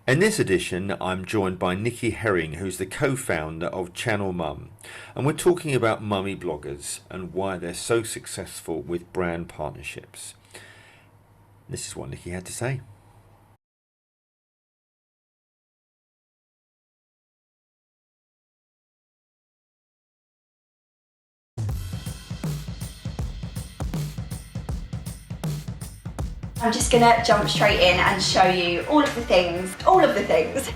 In this edition, I'm joined by Niki Herring, who's the co-founder of Channel Mum, and we're talking about mummy bloggers and why they're so successful with brand partnerships. This is what Niki had to say. I'm just gonna jump straight in and show you all of the things, all of the things.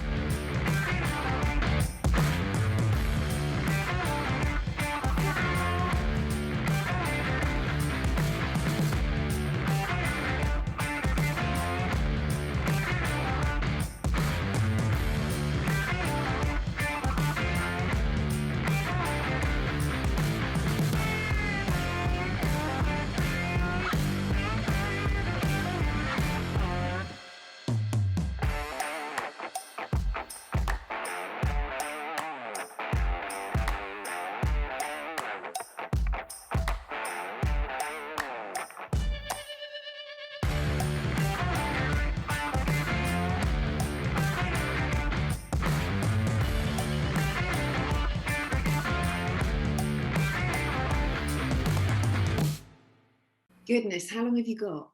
Goodness, how long have you got?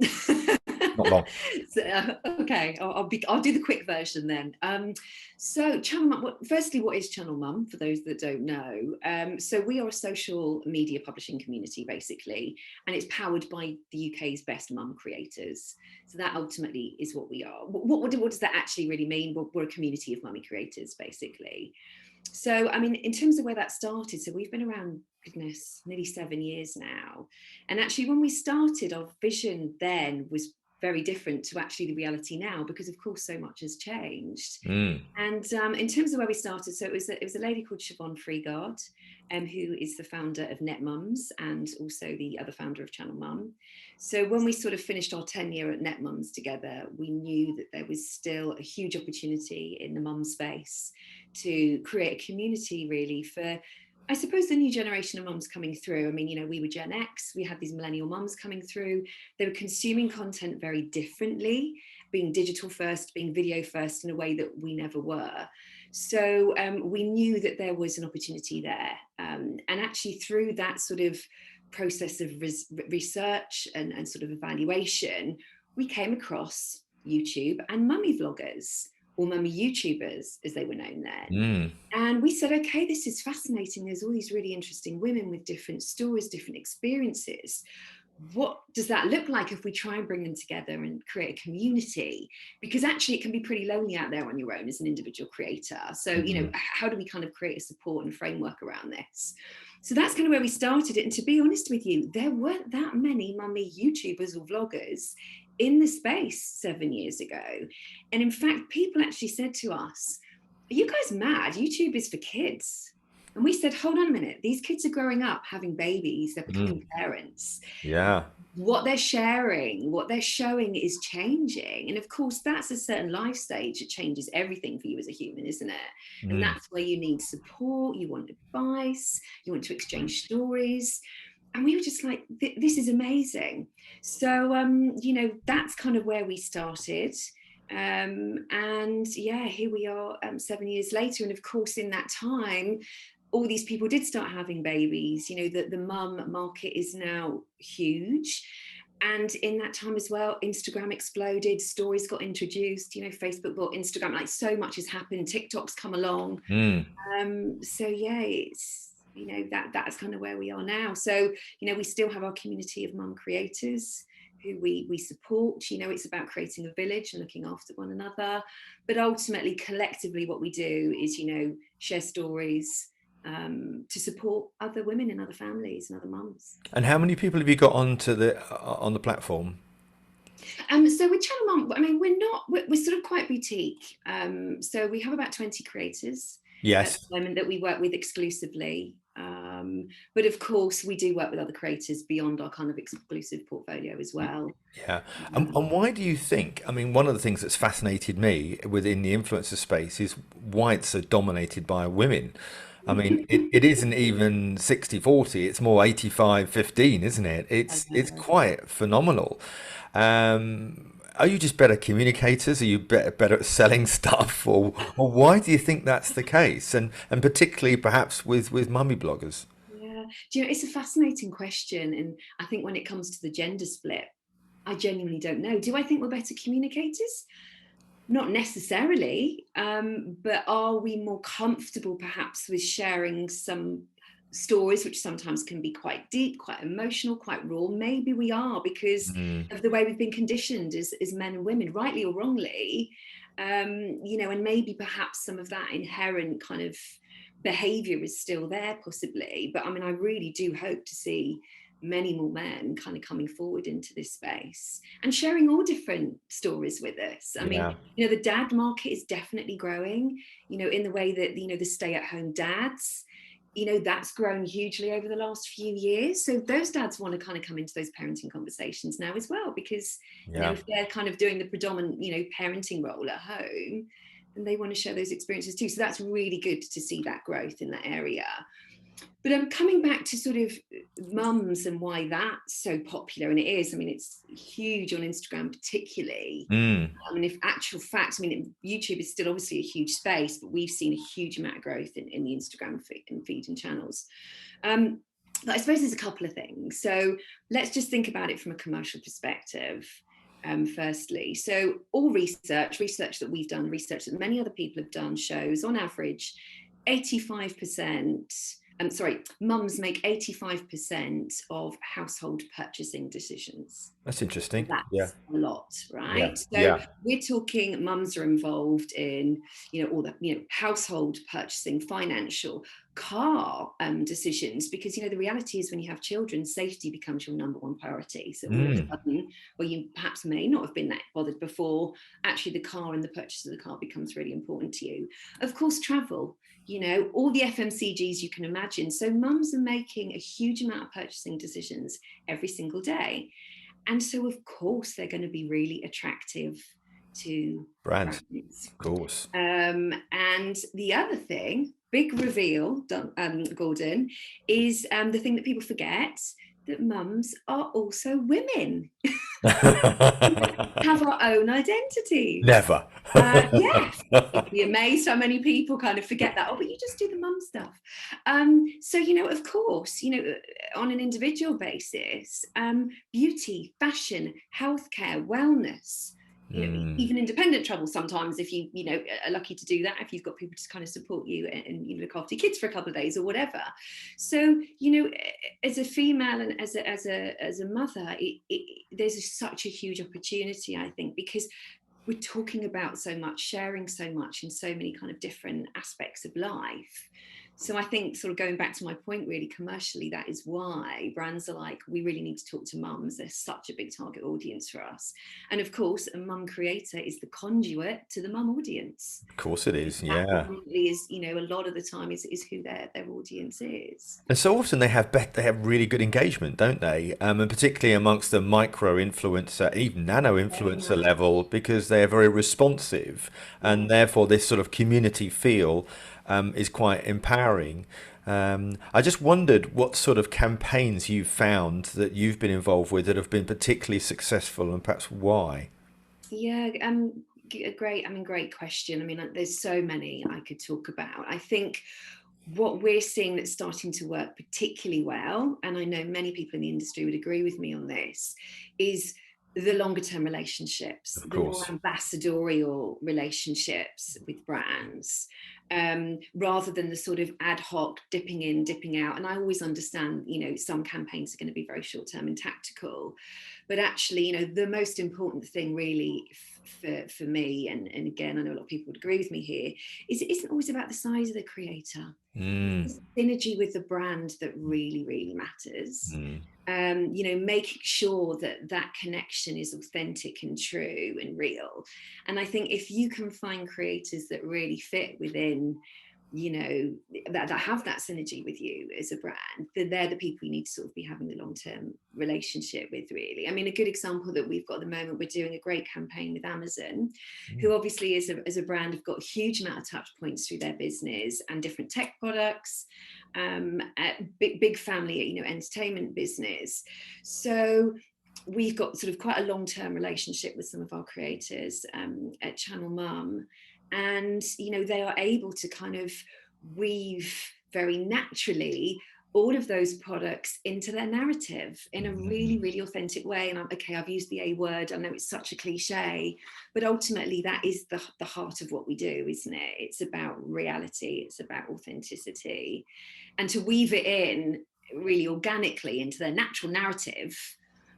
Not long. Okay, I'll do the quick version then. So Channel Mum, firstly, what is Channel Mum for those that don't know? So we are a social media publishing community basically, and it's powered by the UK's best mum creators. So that ultimately is what we are. What does that actually really mean? We're a community of mummy creators basically. So, I mean, in terms of where that started, so we've been around, goodness, nearly 7 years now. And actually, when we started, our vision then was very different to actually the reality now, because of course so much has changed. And in terms of where we started, so it was a lady called Siobhan Freegard, who is the founder of Net Mums and also the other founder of Channel Mum. So when we sort of finished our tenure at Net Mums together, we knew that there was still a huge opportunity in the mum space to create a community really for, I suppose, the new generation of mums coming through. I mean, you know, we were Gen X, we had these millennial mums coming through. They were consuming content very differently, being digital first, being video first in a way that we never were. So we knew that there was an opportunity there. And actually through that sort of process of research and sort of evaluation, we came across YouTube and mummy vloggers, or mummy YouTubers, as they were known then. And we said, okay, this is fascinating. There's all these really interesting women with different stories, different experiences. What does that look like if we try and bring them together and create a community? Because actually it can be pretty lonely out there on your own as an individual creator. So, you know, how do we kind of create a support and framework around this? So that's kind of where we started it. And to be honest with you, there weren't that many mummy YouTubers or vloggers in the space 7 years ago. And in fact, people actually said to us, are you guys mad? YouTube is for kids. And we said, hold on a minute, these kids are growing up, having babies, they're becoming parents. Yeah. What they're sharing, what they're showing is changing. And of course, that's a certain life stage. It changes everything for you as a human, isn't it? And that's where you need support, you want advice, you want to exchange stories. And we were just like, this is amazing. So, you know, that's kind of where we started. And yeah, here we are 7 years later. And of course, in that time, all these people did start having babies. You know, the mum market is now huge. And in that time as well, Instagram exploded, stories got introduced, you know, Facebook bought Instagram, like so much has happened, TikTok's come along. So yeah, it's, you know, that's kind of where we are now. So, you know, we still have our community of mum creators who we support. You know, it's about creating a village and looking after one another. But ultimately, collectively, what we do is, you know, share stories, to support other women and other families and other mums. And how many people have you got onto the on the platform? So with Channel Mum, I mean, we're sort of quite boutique. So we have about 20 creators at Yes. the moment that we work with exclusively. But of course, we do work with other creators beyond our kind of exclusive portfolio as well. Yeah. And why do you think, I mean, one of the things that's fascinated me within the influencer space is why it's so dominated by women. I mean, it isn't even 60-40, it's more 85-15, isn't it? It's quite phenomenal. Are you just better communicators? Are you better at selling stuff, or why do you think that's the case? And particularly perhaps with mummy bloggers. Yeah, do you know, it's a fascinating question, and I think when it comes to the gender split, I genuinely don't know. Do I think we're better communicators? Not necessarily, but are we more comfortable perhaps with sharing some stories which sometimes can be quite deep, quite emotional, quite raw? Maybe we are, because Mm, of the way we've been conditioned as men and women, rightly or wrongly. And maybe perhaps some of that inherent kind of behavior is still there, possibly. But I mean, I really do hope to see many more men kind of coming forward into this space and sharing all different stories with us. I mean, yeah. the dad market is definitely growing, in the way that, the stay-at-home dads, that's grown hugely over the last few years. So those dads want to kind of come into those parenting conversations now as well, because, Yeah. if they're kind of doing the predominant, parenting role at home, then they want to share those experiences too. So that's really good to see that growth in that area. But I'm coming back to sort of mums and why that's so popular, and it is. I mean, it's huge on Instagram, particularly. Mm, I mean, if actual fact, I mean, YouTube is still obviously a huge space, but we've seen a huge amount of growth in the Instagram feed and channels. But I suppose there's a couple of things. So let's just think about it from a commercial perspective. Firstly, so all research that we've done, research that many other people have done, shows on average 85%, mums make 85% of household purchasing decisions. that's interesting. Yeah. That's a lot, Yeah. right? So Yeah. we're talking mums are involved in, all the, household purchasing, financial, car decisions, because, the reality is when you have children, safety becomes your number one priority. So all of a Mm, sudden, where you perhaps may not have been that bothered before, actually the car and the purchase of the car becomes really important to you. Of course, travel, all the FMCGs you can imagine. So mums are making a huge amount of purchasing decisions every single day. And so, of course, they're going to be really attractive to brand, brands. of course. And the other thing, big reveal, Gordon, is the thing that people forget, that mums are also women, have our own identities. Never. Yes, you'd be amazed how many people kind of forget that. Oh, but you just do the mum stuff. So, of course, on an individual basis, beauty, fashion, healthcare, wellness, Mm, even independent travel sometimes, if you, are lucky to do that, if you've got people to kind of support you and look after your kids for a couple of days or whatever. So, as a female and as a mother, there's such a huge opportunity, I think, because we're talking about so much, sharing so much in so many kind of different aspects of life. So I think, sort of going back to my point, really commercially, that is why brands are like, we really need to talk to mums. They're such a big target audience for us. And of course, a mum creator is the conduit to the mum audience. of course it is. That Yeah. ultimately is, a lot of the time is who their audience is. And so often they have really good engagement, don't they? And particularly amongst the micro influencer, even nano Very influencer much. level, because they are very responsive, Yeah. and therefore this sort of community feel is quite empowering. I just wondered what sort of campaigns you've found that you've been involved with that have been particularly successful, and perhaps why. Yeah, great question. I mean, there's so many I could talk about. I think what we're seeing that's starting to work particularly well, and I know many people in the industry would agree with me on this, is the longer term relationships, Of the more course. ambassadorial relationships with brands, rather than the sort of ad hoc dipping in, dipping out. And I always understand, some campaigns are going to be very short term and tactical, but actually, the most important thing really for me, and again, I know a lot of people would agree with me here, is it isn't always about the size of the creator. Mm, It's the synergy with the brand that really, really matters. mm, Making sure that that connection is authentic and true and real. And I think if you can find creators that really fit within, that have that synergy with you as a brand, then they're the people you need to sort of be having the long-term relationship with, really. I mean, a good example that we've got at the moment, we're doing a great campaign with Amazon, mm. who obviously as a brand have got a huge amount of touch points through their business and different tech products, big family, entertainment business. So we've got sort of quite a long-term relationship with some of our creators at Channel Mum, and they are able to kind of weave very naturally all of those products into their narrative in a really, really authentic way. And I've used the A word. I know it's such a cliche, but ultimately that is the heart of what we do, isn't it? It's about reality. It's about authenticity. And to weave it in really organically into their natural narrative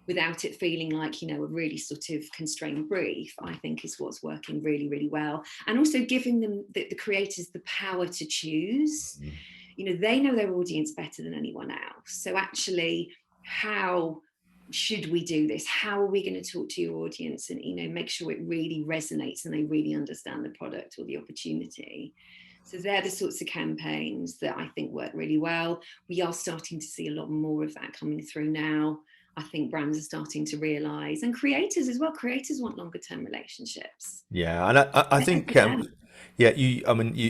without it feeling like, a really sort of constrained brief, I think is what's working really, really well. And also giving them, the creators, the power to choose. They know their audience better than anyone else. So actually, how should we do this? How are we going to talk to your audience and, make sure it really resonates and they really understand the product or the opportunity? So they're the sorts of campaigns that I think work really well. We are starting to see a lot more of that coming through now. I think brands are starting to realise, and creators as well. Creators want longer term relationships. Yeah, and I think yeah, you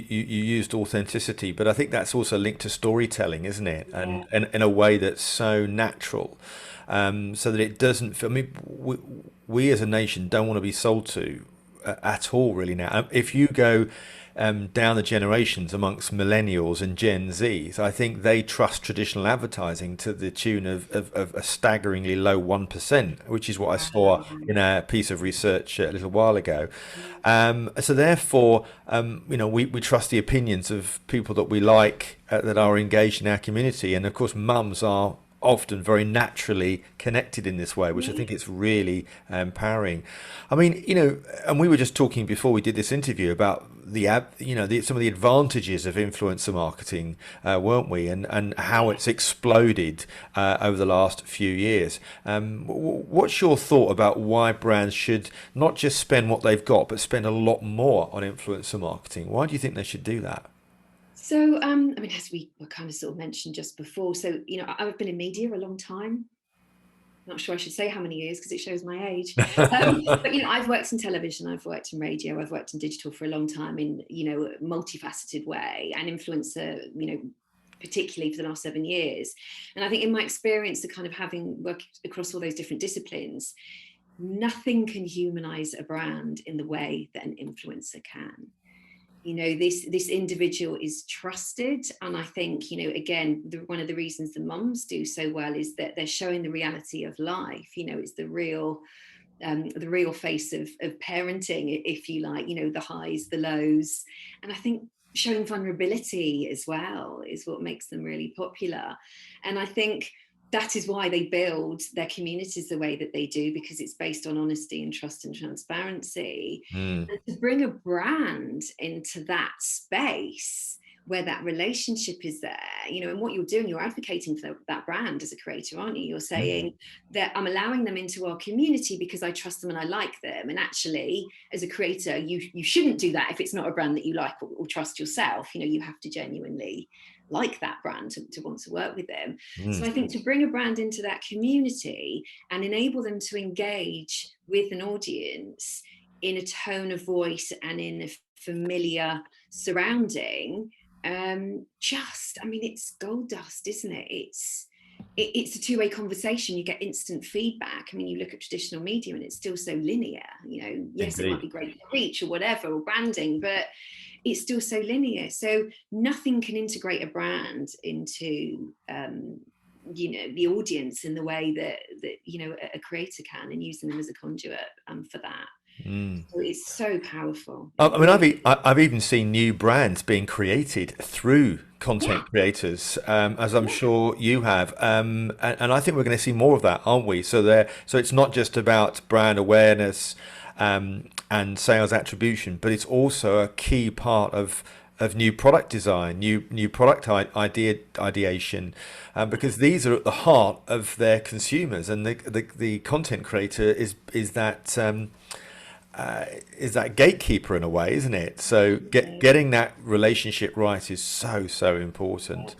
used authenticity, but I think that's also linked to storytelling, isn't it? And in a way that's so natural, so that it doesn't feel. I mean, we as a nation don't want to be sold to at all, really. Now, if you go down the generations amongst millennials and Gen Zs, I think they trust traditional advertising to the tune of a staggeringly low 1%, which is what I saw in a piece of research a little while ago. So therefore, we trust the opinions of people that we like, that are engaged in our community. And of course, mums are often very naturally connected in this way, which I think it's really empowering. I mean, and we were just talking before we did this interview about some of the advantages of influencer marketing, weren't we? And how it's exploded over the last few years. What's your thought about why brands should not just spend what they've got, but spend a lot more on influencer marketing? Why do you think they should do that? So, as we were kind of sort of mentioned just before, so, I've been in media a long time. Not sure I should say how many years because it shows my age. But, I've worked in television, I've worked in radio, I've worked in digital for a long time in, a multifaceted way, and influencer, particularly for the last 7 years. And I think in my experience of kind of having worked across all those different disciplines, nothing can humanize a brand in the way that an influencer can. This individual is trusted, and I think again, one of the reasons the mums do so well is that they're showing the reality of life. It's the real face of parenting, if you like, the highs, the lows. And I think showing vulnerability as well is what makes them really popular. And I think that is why they build their communities the way that they do, because it's based on honesty and trust and transparency. And to bring a brand into that space where that relationship is there, and what you're doing, you're advocating for that brand as a creator, aren't you? You're saying that I'm allowing them into our community because I trust them and I like them. And actually, as a creator, you shouldn't do that if it's not a brand that you like or trust yourself. You have to genuinely like that brand to want to work with them. So I think to bring a brand into that community and enable them to engage with an audience in a tone of voice and in a familiar surrounding, it's gold dust, isn't it? It's a two-way conversation. You get instant feedback. You look at traditional media and it's still so linear. Yes, Indeed. It might be great for reach or whatever, or branding, but it's still so linear. So nothing can integrate a brand into the audience in the way that a creator can, and using them as a conduit for that. So it's so powerful. I've even seen new brands being created through content creators, as I'm sure you have, and I think we're going to see more of that, aren't we? So it's not just about brand awareness and sales attribution, but it's also a key part of new product design, new product ideation, because these are at the heart of their consumers, and the content creator is that gatekeeper in a way, isn't it? So getting that relationship right is so important.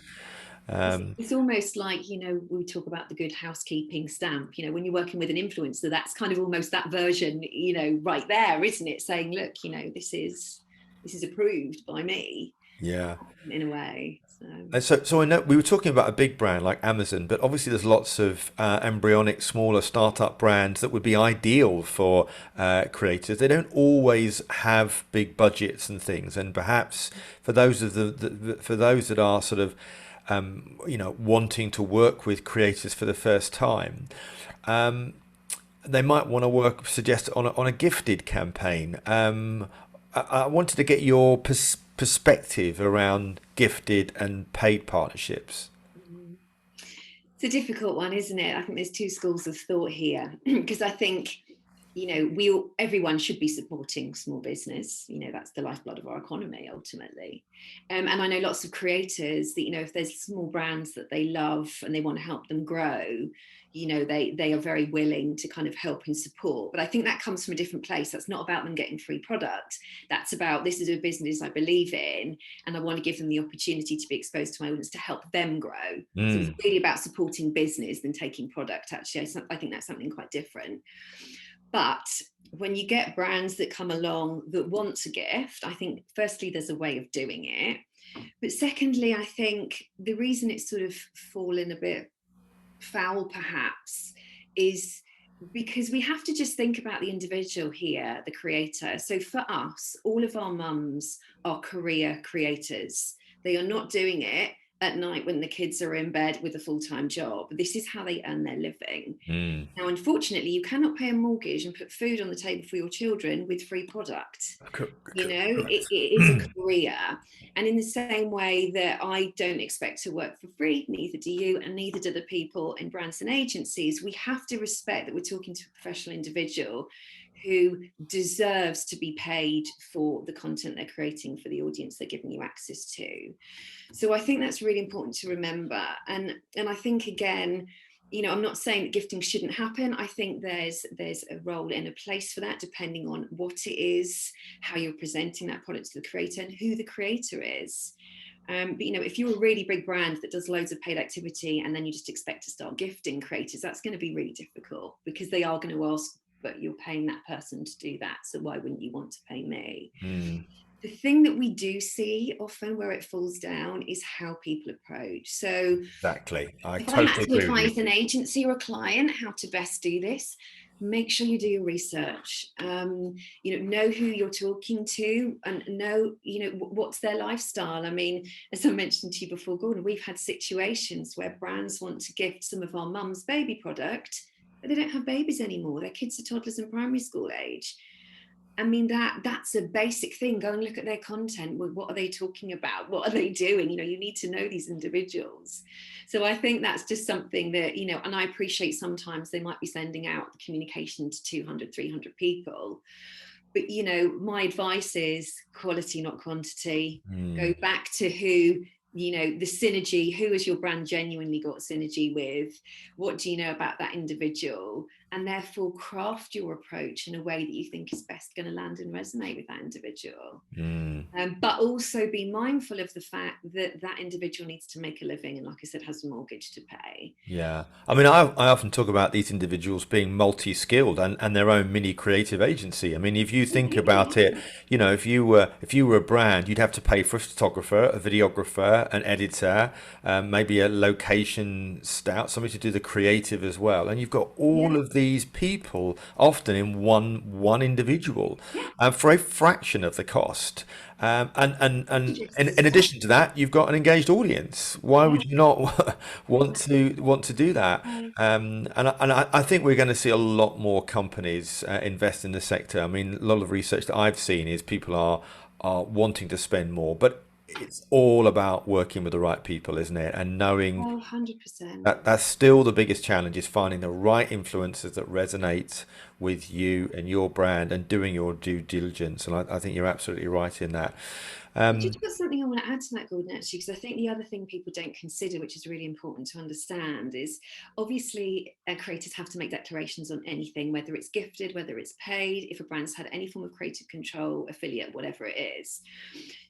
It's almost like, we talk about the good housekeeping stamp, when you're working with an influencer, that's kind of almost that version, right there, isn't it? Saying, look, this is approved by me. Yeah. in a way. So So I know we were talking about a big brand like Amazon, but obviously there's lots of embryonic, smaller startup brands that would be ideal for creators. They don't always have big budgets and things, and perhaps for those of for those that are sort of wanting to work with creators for the first time, they might want to suggest on a gifted campaign. I wanted to get your perspective around gifted and paid partnerships. mm, it's a difficult one, isn't it? I think there's two schools of thought here because I think everyone should be supporting small business. That's the lifeblood of our economy ultimately. And I know lots of creators that if there's small brands that they love and they want to help them grow, they are very willing to kind of help and support. But I think that comes from a different place. That's not about them getting free product. That's about, this is a business I believe in and I want to give them the opportunity to be exposed to my audience to help them grow. So it's really about supporting business than taking product. Actually, I think that's something quite different. But when you get brands that come along that want to gift, I think firstly there's a way of doing it, but secondly I think the reason it's sort of fallen a bit foul perhaps is because we have to just think about the individual here, the creator. So for us, all of our mums are career creators. They are not doing it at night when the kids are in bed with a full-time job. This is how they earn their living. Now, unfortunately, you cannot pay a mortgage and put food on the table for your children with free product. It is a career. And in the same way that I don't expect to work for free, neither do you, and neither do the people in brands and agencies, we have to respect that we're talking to a professional individual who deserves to be paid for the content they're creating for the audience they're giving you access to. So I think that's really important to remember. And I think, again, I'm not saying that gifting shouldn't happen. I think there's a role and a place for that, depending on what it is, how you're presenting that product to the creator, and who the creator is. But if you're a really big brand that does loads of paid activity and then you just expect to start gifting creators, that's going to be really difficult because they are going to ask, but you're paying that person to do that, so why wouldn't you want to pay me? The thing that we do see often where it falls down is how people approach. So Exactly. I if I had totally to agree with advise you. an agency or a client how to best do this, make sure you do your research. Know who you're talking to and know, what's their lifestyle. I mean, as I mentioned to you before, Gordon, we've had situations where brands want to gift some of our mums baby product, but they don't have babies anymore. Their kids are toddlers and primary school age. I mean, that's a basic thing. Go and look at their content. What are they talking about? What are they doing? You need to know these individuals. So I think that's just something that, and I appreciate sometimes they might be sending out the communication to 200, 300 people. But, my advice is quality, not quantity. Go back to who, the synergy. Who has your brand genuinely got synergy with? What do you know about that individual? And therefore craft your approach in a way that you think is best going to land and resonate with that individual. But also be mindful of the fact that that individual needs to make a living and, like I said, has a mortgage to pay. Yeah. I mean, I often talk about these individuals being multi-skilled and their own mini creative agency. I mean, if you think about it, if you were a brand, you'd have to pay for a photographer, a videographer, an editor, maybe a location scout, somebody to do the creative as well. And you've got all of these people often in one individual for a fraction of the cost. And in addition to that, you've got an engaged audience. Why would you not want to do that? And I think we're going to see a lot more companies invest in the sector. I mean, a lot of research that I've seen is people are wanting to spend more, but it's all about working with the right people, isn't it? And knowing 100%. that's still the biggest challenge is finding the right influencers that resonate with you and your brand and doing your due diligence. And I think you're absolutely right in that. I've just got something I want to add to that, Gordon, actually, because I think the other thing people don't consider, which is really important to understand, is obviously creators have to make declarations on anything, whether it's gifted, whether it's paid, if a brand's had any form of creative control, affiliate, whatever it is.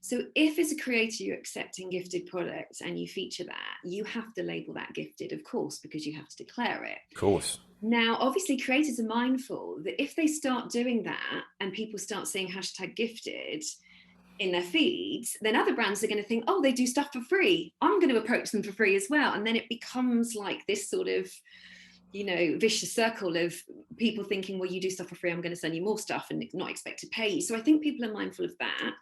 So if as a creator you're accepting gifted products and you feature that, you have to label that gifted, of course, because you have to declare it. Of course. Now, obviously, creators are mindful that if they start doing that and people start seeing hashtag gifted, in their feeds, then other brands are going to think, oh, they do stuff for free, I'm going to approach them for free as well. And then it becomes like this sort of, you know, vicious circle of people thinking, well, you do stuff for free, I'm going to send you more stuff and not expect to pay you. So I think people are mindful of that.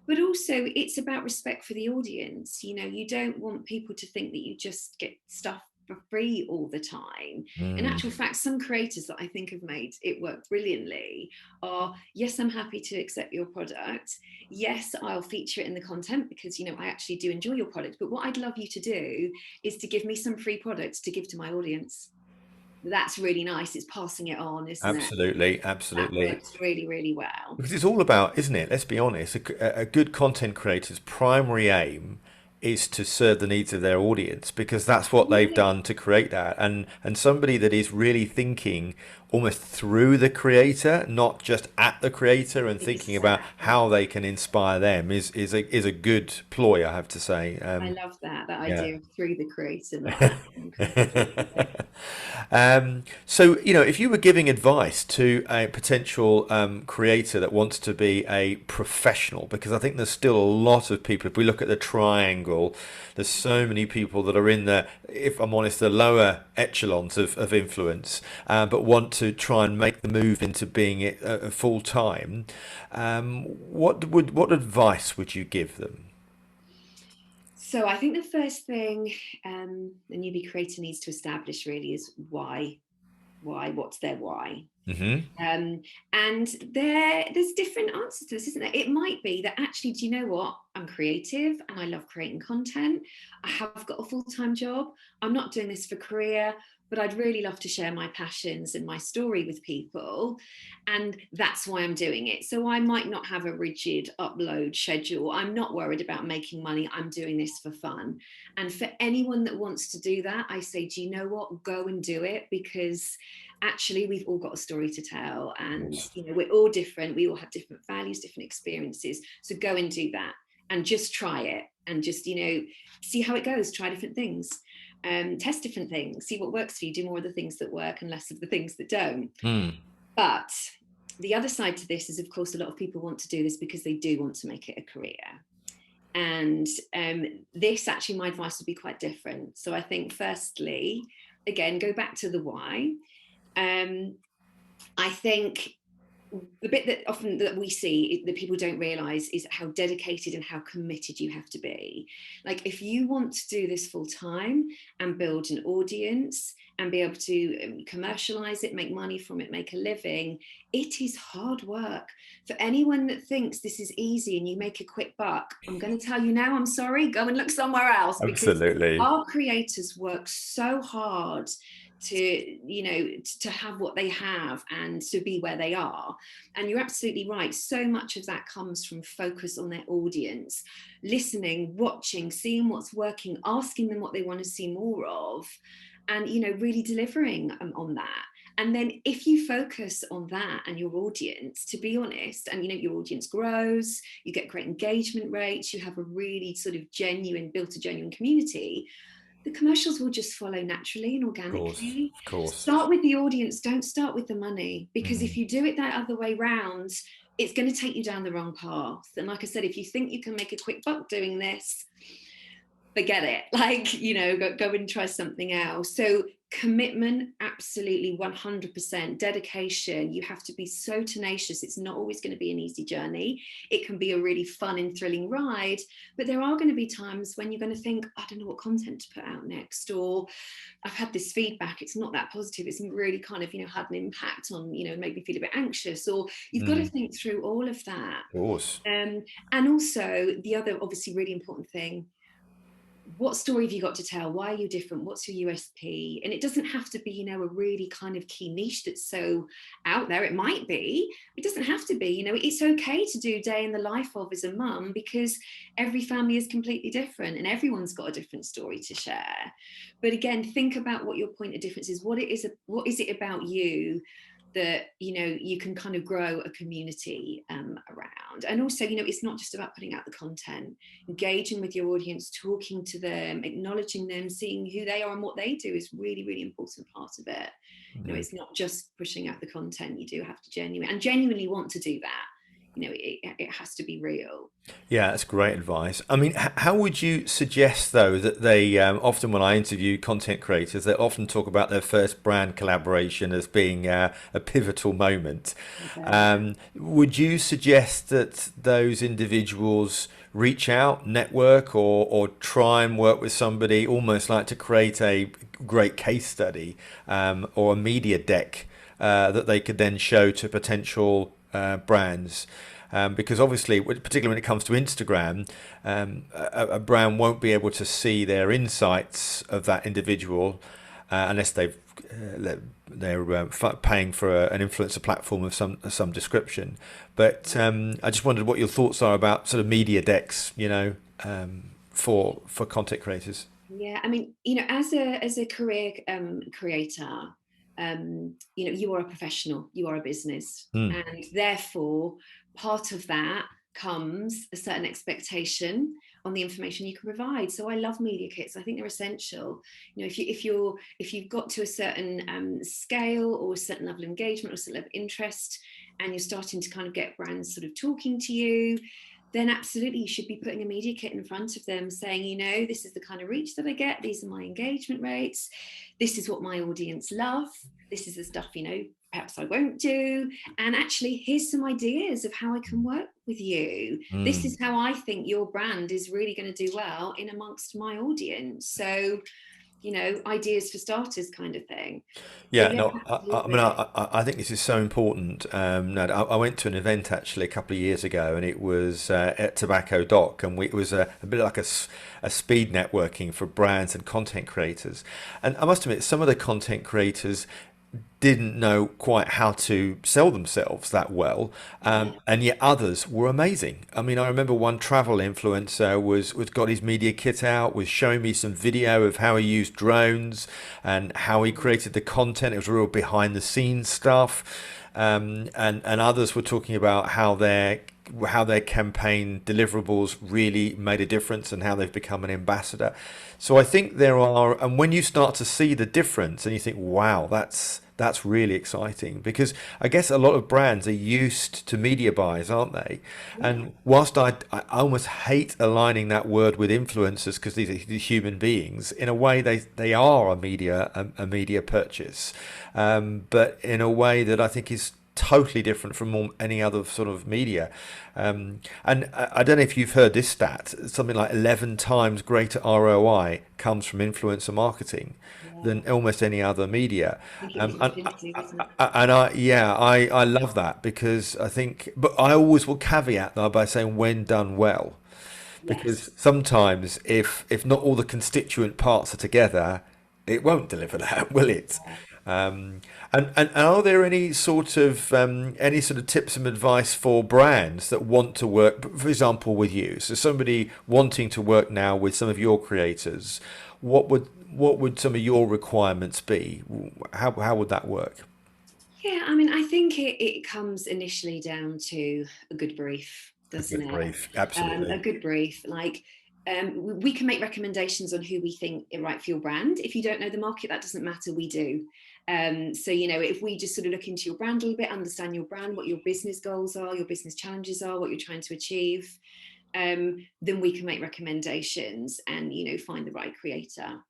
But also it's about respect for the audience. You know, you don't want people to think that you just get stuff for free all the time. In actual fact, some creators that I think have made it work brilliantly are, yes, I'm happy to accept your product. Yes, I'll feature it in the content because, you know, I actually do enjoy your product. But what I'd love you to do is to give me some free products to give to my audience. That's really nice. It's passing it on, isn't it? Absolutely, That absolutely. works really, really well. Because it's all about, isn't it? Let's be honest. A good content creator's primary aim is to serve the needs of their audience because that's what they've done to create that. And somebody that is really thinking almost through the creator, not just at the creator, and thinking about Exactly. how they can inspire them is a good ploy, I have to say. I love that Yeah. idea of through the creator, not at them completely. So, you know, if you were giving advice to a potential creator that wants to be a professional, because I think there's still a lot of people, if we look at the triangle, there's so many people that are in the, if I'm honest, the lower echelons of influence, but want to try and make the move into being it full time. What advice would you give them? So I think the first thing a newbie creator needs to establish really is what's their why. Hmm. Um, and there's different answers to this, isn't there? It might be that actually, do you know what? I'm creative and I love creating content. I have got a full-time job. I'm not doing this for career, but I'd really love to share my passions and my story with people. And that's why I'm doing it. So I might not have a rigid upload schedule. I'm not worried about making money. I'm doing this for fun. And for anyone that wants to do that, I say, do you know what? Go and do it, because actually we've all got a story to tell, and you know, we're all different, we all have different values, different experiences. So go and do that and just try it, and just, you know, see how it goes. Try different things, test different things, see what works for you, do more of the things that work and less of the things that don't. Mm. But the other side to this is, of course, a lot of people want to do this because they do want to make it a career. And this, actually, my advice would be quite different. So I think firstly, again, go back to the why. I think the bit that often that we see that people don't realize is how dedicated and how committed you have to be. Like, if you want to do this full time and build an audience and be able to commercialize it, make money from it, make a living, it is hard work. For anyone that thinks this is easy and you make a quick buck, I'm going to tell you now, I'm sorry, go and look somewhere else, because Absolutely. our creators work so hard to, you know, to have what they have and to be where they are. And you're absolutely right, so much of that comes from focus on their audience, listening, watching, seeing what's working, asking them what they want to see more of, and, you know, really delivering on that. And then if you focus on that and your audience, to be honest, and, you know, your audience grows, you get great engagement rates, you have a really sort of built a genuine community, the commercials will just follow naturally and Of course. organically. Of course. Start with the audience, don't start with the money, because Mhm. if you do it that other way round, it's going to take you down the wrong path. And like I said, if you think you can make a quick buck doing this, forget it. Like, you know, go and try something else. So commitment, absolutely 100%. Dedication, you have to be so tenacious. It's not always going to be an easy journey. It can be a really fun and thrilling ride, but there are going to be times when you're going to think, I don't know what content to put out next, or I've had this feedback, it's not that positive, it's really kind of, you know, had an impact on, you know, made me feel a bit anxious, or you've got to Mm. think through all of that. Of course. And also the other obviously really important thing, what story have you got to tell? Why are you different? What's your USP? And it doesn't have to be, you know, a really kind of key niche that's so out there. It might be, it doesn't have to be. You know, it's okay to do day in the life of as a mum, because every family is completely different and everyone's got a different story to share. But again, think about what your point of difference is. What is it about you that, you know, you can kind of grow a community around? And also, you know, it's not just about putting out the content. Engaging with your audience, talking to them, acknowledging them, seeing who they are and what they do is really, really important part of it. You know, it's not just pushing out the content. You do have to genuinely want to do that. it has to be real. Yeah, that's great advice. I mean, how would you suggest, though, that they often, when I interview content creators, they often talk about their first brand collaboration as being a pivotal moment. Would you suggest that those individuals reach out, network, or try and work with somebody almost like to create a great case study or a media deck that they could then show to potential brands? Because obviously, particularly when it comes to Instagram, a brand won't be able to see their insights of that individual unless they're paying for an influencer platform of some description. But I just wondered what your thoughts are about sort of media decks, for content creators. Yeah, I mean, as a career creator, you are a professional, you are a business, Mm. and therefore part of that comes a certain expectation on the information you can provide. So I love media kits. I think they're essential. If you've got to a certain scale or a certain level of engagement or a certain level of interest, and you're starting to kind of get brands sort of talking to you, then absolutely you should be putting a media kit in front of them saying, this is the kind of reach that I get, these are my engagement rates, this is what my audience love, this is the stuff, perhaps I won't do, and actually here's some ideas of how I can work with you. This is how I think your brand is really going to do well in amongst my audience. So, ideas for starters kind of thing. So Yeah, yeah, no, I mean, absolutely. I think this is so important. No, I went to an event actually a couple of years ago, and it was at Tobacco Dock, and it was a bit like a speed networking for brands and content creators. And I must admit, some of the content creators didn't know quite how to sell themselves that well, and yet others were amazing. I mean, I remember one travel influencer was got his media kit out, was showing me some video of how he used drones and how he created the content. It was real behind the scenes stuff, and others were talking about how their campaign deliverables really made a difference and how they've become an ambassador. So I think there are, and when you start to see the difference and you think, wow, that's really exciting, because I guess a lot of brands are used to media buys, aren't they? And whilst I almost hate aligning that word with influencers, because these are human beings, in a way they are a media purchase, but in a way that I think is totally different from any other sort of media. And I don't know if you've heard this stat, something like 11 times greater ROI comes from influencer marketing than almost any other media. I think it was Um, and, infinity, wasn't it? I love that, because I think, but I always will caveat that by saying when done well, because Yes. sometimes if not all the constituent parts are together, it won't deliver that, will it? Um, and are there any sort of tips and advice for brands that want to work, for example, with you? So somebody wanting to work now with some of your creators, what would some of your requirements be? How would that work? Yeah, I mean, I think it comes initially down to a good brief, A doesn't good it? brief, A absolutely. good brief. Like, we can make recommendations on who we think is right for your brand. If you don't know the market, that doesn't matter. We do. So, if we just sort of look into your brand a little bit, understand your brand, what your business goals are, your business challenges are, what you're trying to achieve, then we can make recommendations and find the right creator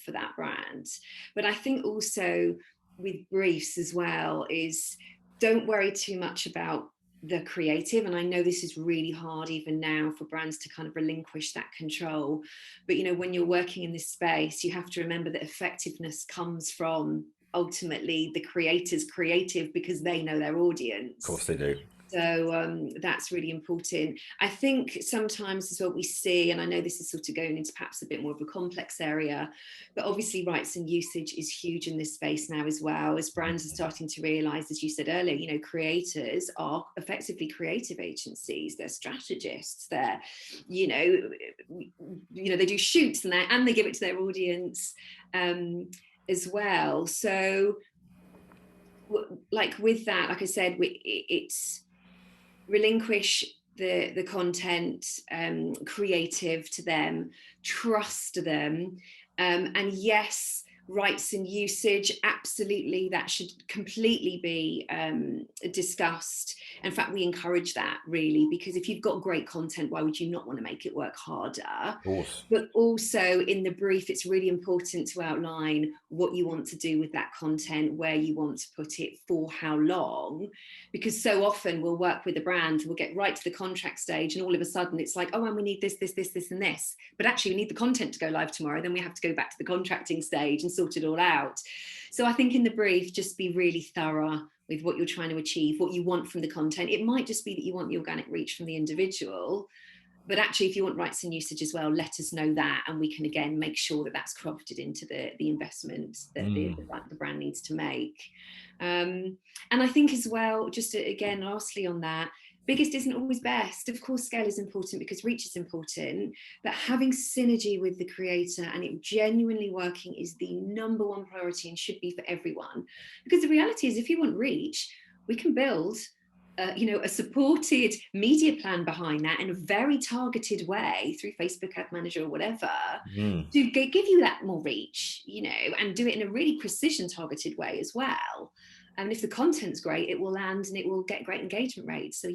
for that brand. But I think also with briefs as well is, don't worry too much about the creative. And I know this is really hard even now for brands to kind of relinquish that control, but when you're working in this space, you have to remember that effectiveness comes from ultimately the creator's creative, because they know their Of course audience. they do. So that's really important. I think sometimes as what we see, and I know this is sort of going into perhaps a bit more of a complex area, but obviously rights and usage is huge in this space now as well, as brands are starting to realise, as you said earlier, creators are effectively creative agencies, they're strategists, they're, they do shoots and they give it to their audience as well. So like with that, like I said, it's relinquish the content, creative to them, trust them, and yes, Rights and usage, absolutely, that should completely be discussed. In fact, we encourage that, really, because if you've got great content, why would you not want to make it work harder? Of course. But also in the brief, it's really important to outline what you want to do with that content, where you want to put it, for how long, because so often we'll work with a brand, we'll get right to the contract stage, and all of a sudden it's like, oh, and we need this, and this, but actually we need the content to go live tomorrow. Then we have to go back to the contracting stage and sort it all out. So I think in the brief, just be really thorough with what you're trying to achieve, what you want from the content. It might just be that you want the organic reach from the individual, but actually, if you want rights and usage as well, let us know that, and we can again make sure that that's crafted into the investment that the brand needs to make. And I think as well, just again, lastly on that, biggest isn't always best. Of course, scale is important because reach is important, but having synergy with the creator and it genuinely working is the number one priority and should be for everyone. Because the reality is, if you want reach, we can build a supported media plan behind that in a very targeted way through Facebook Ad Manager or whatever, to give you that more reach, and do it in a really precision targeted way as well. And if the content's great, it will land and it will get great engagement rates. So,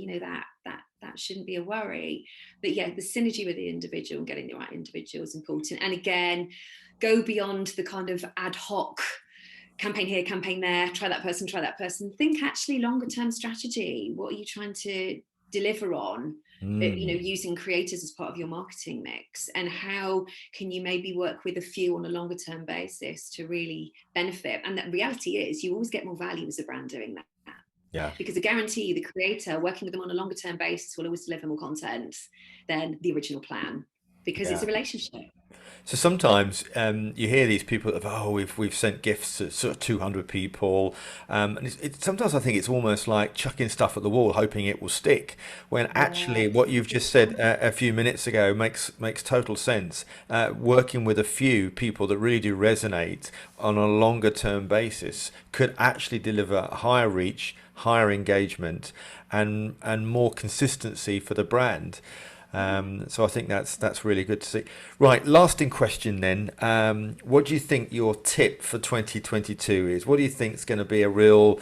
that shouldn't be a worry. But yeah, the synergy with the individual and getting the right individual is important. And again, go beyond the kind of ad hoc campaign here, campaign there, try that person. Think actually longer term strategy. What are you trying to deliver on? Using creators as part of your marketing mix, and how can you maybe work with a few on a longer term basis to really benefit? And the reality is, you always get more value as a brand doing that. Yeah. Because I guarantee you, the creator working with them on a longer term basis will always deliver more content than the original plan, because it's a relationship. So sometimes you hear these people of, we've sent gifts to sort of 200 people, and sometimes I think it's almost like chucking stuff at the wall hoping it will stick, when actually what you've just said a few minutes ago makes total sense. Working with a few people that really do resonate on a longer term basis could actually deliver higher reach, higher engagement, and more consistency for the brand. So I think that's really good to see. Right, lasting question then. What do you think your tip for 2022 is? What do you think is going to be a real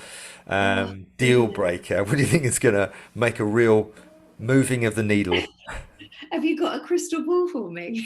deal breaker? What do you think is going to make a real moving of the needle? Have you got a crystal ball for me?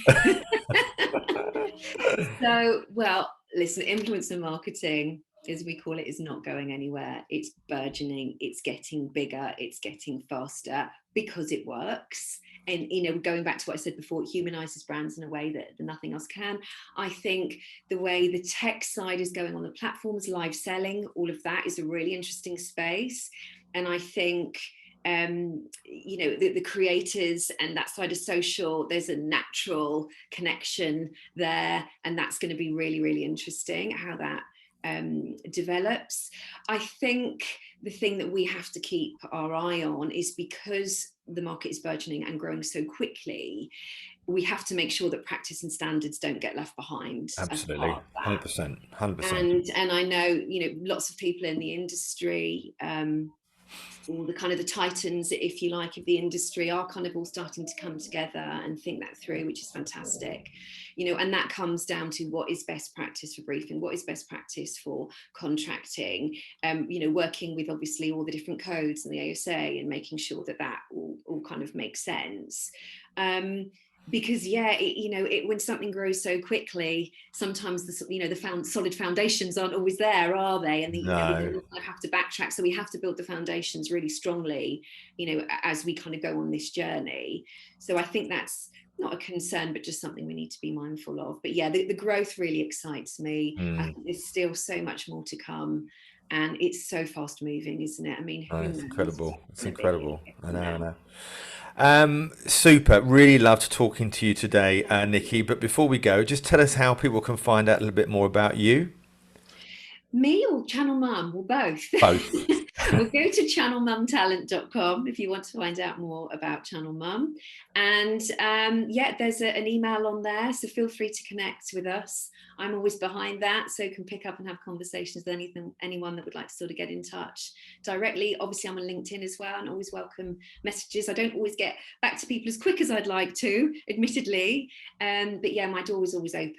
So, well, listen, influencer marketing, as we call it, is not going anywhere. It's burgeoning, it's getting bigger, it's getting faster because it works. And, going back to what I said before, it humanizes brands in a way that nothing else can. I think the way the tech side is going on the platforms, live selling, all of that is a really interesting space. And I think, the creators and that side of social, there's a natural connection there. And that's going to be really, really interesting how that develops. I think the thing that we have to keep our eye on is, because the market is burgeoning and growing so quickly, we have to make sure that practice and standards don't get left behind. Absolutely, 100%. And I know, lots of people in the industry, all the kind of the titans, if you like, of the industry are kind of all starting to come together and think that through, which is fantastic. And that comes down to what is best practice for briefing, what is best practice for contracting, working with obviously all the different codes and the ASA and making sure that all kind of makes sense. Because when something grows so quickly, sometimes the solid foundations aren't always there, are they? And we have to backtrack, so we have to build the foundations really strongly, as we kind of go on this journey. So I think that's not a concern, but just something we need to be mindful of. But yeah, the growth really excites me. I think there's still so much more to come, and it's so fast moving, isn't it? I mean, it's incredible. It's incredible. I know. Super. Really loved talking to you today, Niki. But before we go, just tell us how people can find out a little bit more about you. Me or Channel Mum, or both? Both. Well, go to channelmumtalent.com if you want to find out more about Channel Mum. And there's an email on there, so feel free to connect with us. I'm always behind that, so can pick up and have conversations with anyone that would like to sort of get in touch directly. Obviously, I'm on LinkedIn as well, and always welcome messages. I don't always get back to people as quick as I'd like to, admittedly. But yeah, my door is always open.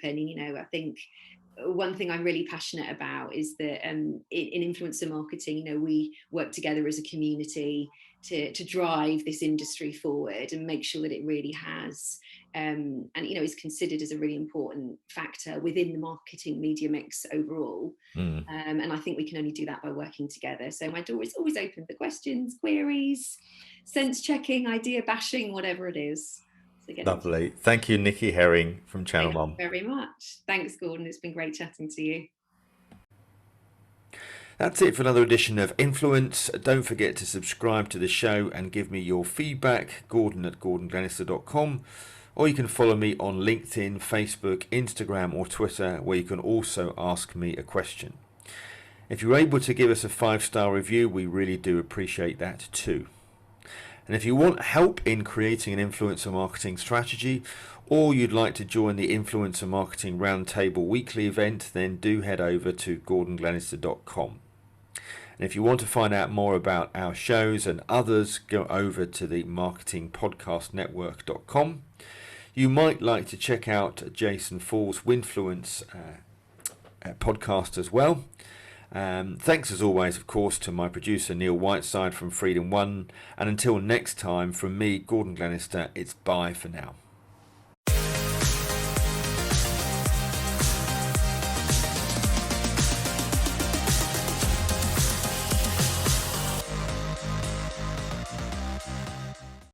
I think one thing I'm really passionate about is that in influencer marketing, we work together as a community to drive this industry forward and make sure that it really has and is considered as a really important factor within the marketing media mix overall. And I think we can only do that by working together. So my door is always open for questions, queries, sense checking, idea bashing, whatever it is. So Lovely. Thank you, Niki Herring from Channel Mum. Thank you very much. Thanks, Gordon. It's been great chatting to you. That's it for another edition of Influence. Don't forget to subscribe to the show and give me your feedback, gordon@gordonglenister.com, or you can follow me on LinkedIn, Facebook, Instagram or Twitter, where you can also ask me a question. If you're able to give us a 5-star review, we really do appreciate that too. And if you want help in creating an influencer marketing strategy, or you'd like to join the Influencer Marketing Roundtable weekly event, then do head over to gordonglenister.com. And if you want to find out more about our shows and others, go over to the marketingpodcastnetwork.com. You might like to check out Jason Fall's Winfluence podcast as well. Thanks as always, of course, to my producer Neil Whiteside from Freedom One. And until next time, from me, Gordon Glenister, it's bye for now.